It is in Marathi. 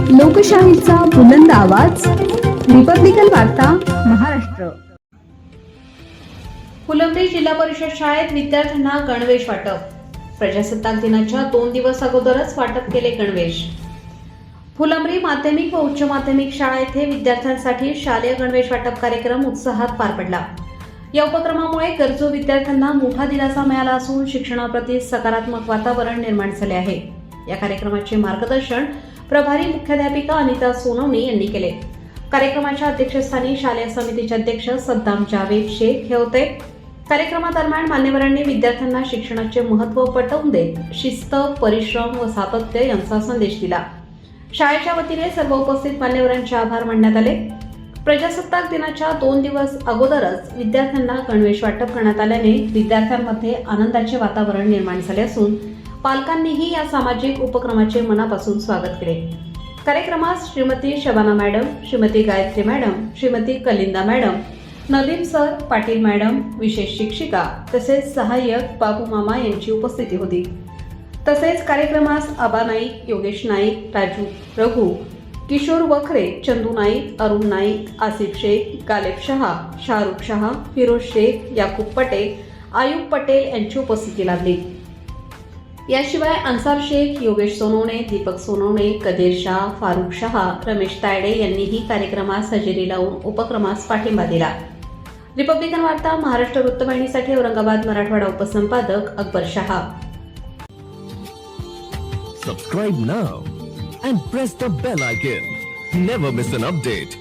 लोकशाहीचा बुलंद आवाज, रिपब्लिकन वार्ता, महाराष्ट्र. फुलंब्री जिल्हा परिषद शाळेत विद्यार्थ्यांना गणवेश वाटप. प्रजासत्ताक दिनाच्या 2 दिवस अगोदरच वाटप केले गणवेश. फुलंब्री माध्यमिक व उच्च माध्यमिक शाळा येथे विद्यार्थ्यांसाठी शालेय गणवेश वाटप कार्यक्रम उत्साहात पार पडला. या उपक्रमामुळे गरजू विद्यार्थ्यांना मोठा दिलासा मिळाला असून शिक्षणाप्रती सकारात्मक वातावरण निर्माण झाले आहे. या कार्यक्रमाचे मार्गदर्शन प्रभारी मुख्याध्यापिका अनिता सोनवणे यांनी केले. कार्यक्रमाच्या अध्यक्षस्थानी शालेय समितीचे अध्यक्ष सद्दाम जावेद शेख हे होते. कार्यक्रमादरम्यान मान्यवरांनी विद्यार्थ्यांना शिक्षणाचे महत्त्व पटवून देत शिस्त, परिश्रम व सातत्य यांचा संदेश दिला. शाळेच्या वतीने सर्व उपस्थित मान्यवरांचे आभार मानण्यात आले. प्रजासत्ताक दिनाच्या 2 दिवस अगोदरच विद्यार्थ्यांना गणवेश वाटप करण्यात आल्याने विद्यार्थ्यांमध्ये आनंदाचे वातावरण निर्माण झाले असून पालकांनीही या सामाजिक उपक्रमाचे मनापासून स्वागत केले. कार्यक्रमात Shrimati Shabana madam, Shrimati Gayatri madam, Shrimati Kalinda madam, Nadeem sir, Patil madam, विशेष शिक्षिका तसेच सहाय्यक बाबू मामा यांची उपस्थिती होती. तसेच कार्यक्रमास आबा नाईक, योगेश नाईक, राजू रघु, किशोर वखरे, चंदू नाईक, अरुण नाईक, आसिफ शेख, गालेब शहा, शाहरुख शहा, फिरोज शेख, याकूब पटेल, आयुब पटेल यांची उपस्थिती लाभली. याशिवाय अन्सार शेख, योगेश सोनवणे, दीपक सोनवणे, कदीर शाह, फारुख शहा, रमेश तायडे यांनीही कार्यक्रमास हजेरी लावून उपक्रमास पाठिंबा दिला. रिपब्लिकन वार्ता Maharashtra वृत्तवाहिनीसाठी Aurangabad Marathwada उपसंपादक Akbar Shah. Subscribe now and press the bell icon. Never miss an update.